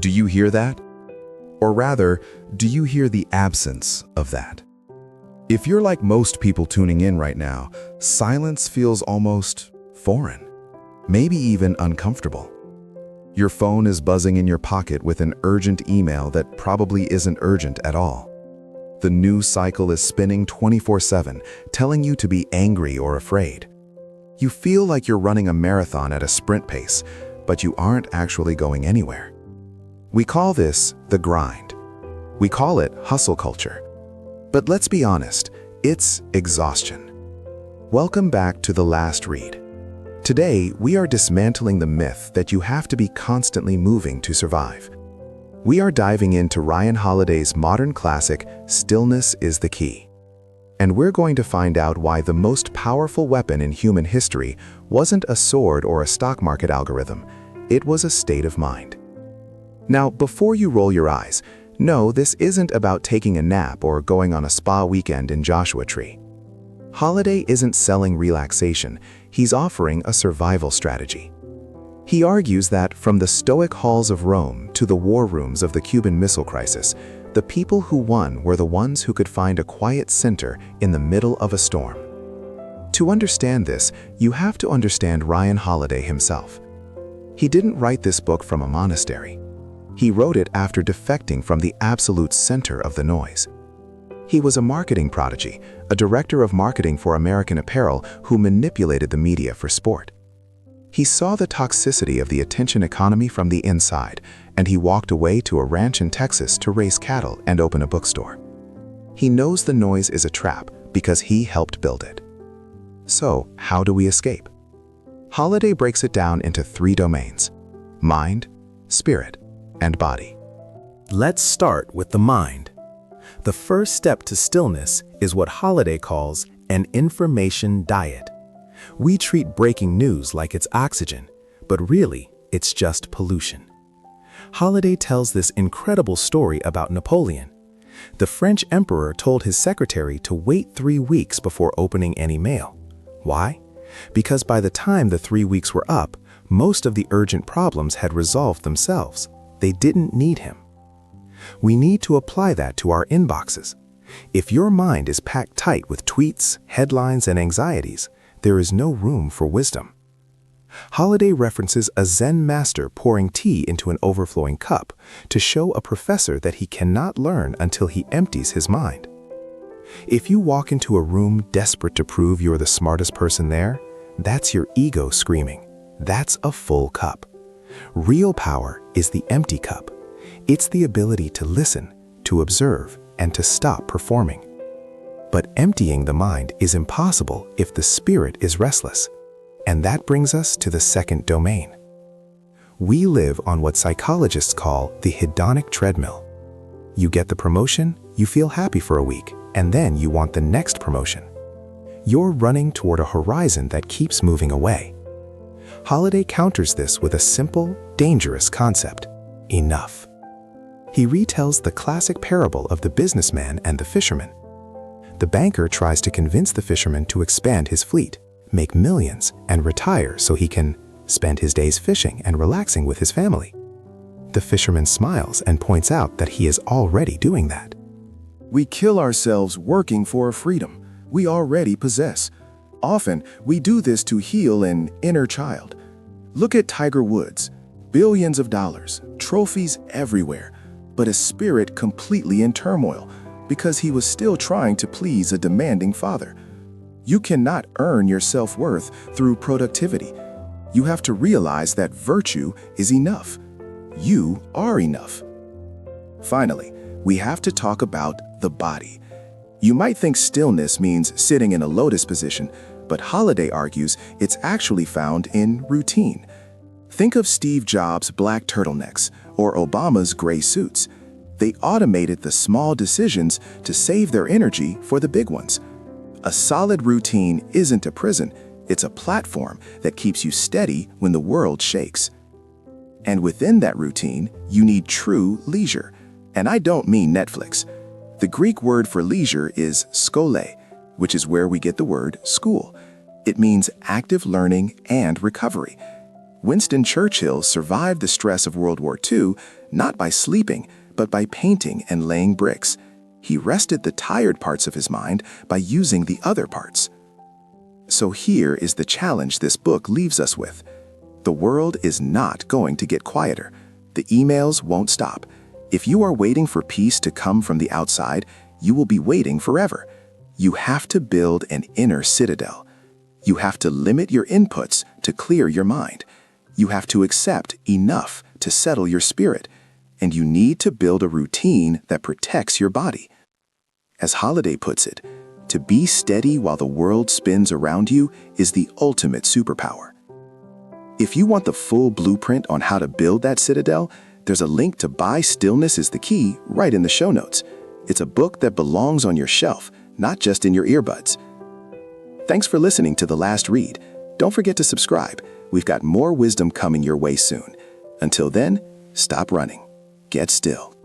Do you hear that? Or rather, do you hear the absence of that? If you're like most people tuning in right now, silence feels almost foreign, maybe even uncomfortable. Your phone is buzzing in your pocket with an urgent email that probably isn't urgent at all. The news cycle is spinning 24/7, telling you to be angry or afraid. You feel like you're running a marathon at a sprint pace, but you aren't actually going anywhere. We call this the grind. We call it hustle culture. But let's be honest, it's exhaustion. Welcome back to The Last Read. Today, we are dismantling the myth that you have to be constantly moving to survive. We are diving into Ryan Holiday's modern classic, Stillness Is the Key. And we're going to find out why the most powerful weapon in human history wasn't a sword or a stock market algorithm. It was a state of mind. Now, before you roll your eyes, no, this isn't about taking a nap or going on a spa weekend in Joshua Tree. Holiday isn't selling relaxation, he's offering a survival strategy. He argues that from the Stoic halls of Rome to the war rooms of the Cuban Missile Crisis, the people who won were the ones who could find a quiet center in the middle of a storm. To understand this, you have to understand Ryan Holiday himself. He didn't write this book from a monastery. He wrote it after defecting from the absolute center of the noise. He was a marketing prodigy, a director of marketing for American Apparel who manipulated the media for sport. He saw the toxicity of the attention economy from the inside, and he walked away to a ranch in Texas to raise cattle and open a bookstore. He knows the noise is a trap because he helped build it. So, how do we escape? Holiday breaks it down into 3 domains: mind, spirit, and body. Let's start with the mind. The first step to stillness is what Holiday calls an information diet. We treat breaking news like it's oxygen, but really, it's just pollution. Holiday tells this incredible story about Napoleon. The French emperor told his secretary to wait 3 weeks before opening any mail. Why? Because by the time the 3 weeks were up, most of the urgent problems had resolved themselves. They didn't need him. We need to apply that to our inboxes. If your mind is packed tight with tweets, headlines, and anxieties, there is no room for wisdom. Holiday references a Zen master pouring tea into an overflowing cup to show a professor that he cannot learn until he empties his mind. If you walk into a room desperate to prove you're the smartest person there, that's your ego screaming. That's a full cup. Real power is the empty cup. It's the ability to listen, to observe, and to stop performing. But emptying the mind is impossible if the spirit is restless. And that brings us to the second domain. We live on what psychologists call the hedonic treadmill. You get the promotion, you feel happy for a week, and then you want the next promotion. You're running toward a horizon that keeps moving away. Holiday counters this with a simple, dangerous concept: enough. He retells the classic parable of the businessman and the fisherman. The banker tries to convince the fisherman to expand his fleet, make millions, and retire so he can spend his days fishing and relaxing with his family. The fisherman smiles and points out that he is already doing that. We kill ourselves working for a freedom we already possess. Often, we do this to heal an inner child. Look at Tiger Woods. Billions of dollars, trophies everywhere, but a spirit completely in turmoil because he was still trying to please a demanding father. You cannot earn your self-worth through productivity. You have to realize that virtue is enough. You are enough. Finally, we have to talk about the body. You might think stillness means sitting in a lotus position, but Holiday argues it's actually found in routine. Think of Steve Jobs' black turtlenecks or Obama's gray suits. They automated the small decisions to save their energy for the big ones. A solid routine isn't a prison, it's a platform that keeps you steady when the world shakes. And within that routine, you need true leisure. And I don't mean Netflix. The Greek word for leisure is skole, which is where we get the word school. It means active learning and recovery. Winston Churchill survived the stress of World War II not by sleeping, but by painting and laying bricks. He rested the tired parts of his mind by using the other parts. So here is the challenge this book leaves us with. The world is not going to get quieter. The emails won't stop. If you are waiting for peace to come from the outside, you will be waiting forever. You have to build an inner citadel. You have to limit your inputs to clear your mind. You have to accept enough to settle your spirit. And you need to build a routine that protects your body. As Holiday puts it, to be steady while the world spins around you is the ultimate superpower. If you want the full blueprint on how to build that citadel, there's a link to buy Stillness Is the Key right in the show notes. It's a book that belongs on your shelf, not just in your earbuds. Thanks for listening to The Last Read. Don't forget to subscribe. We've got more wisdom coming your way soon. Until then, stop running. Get still.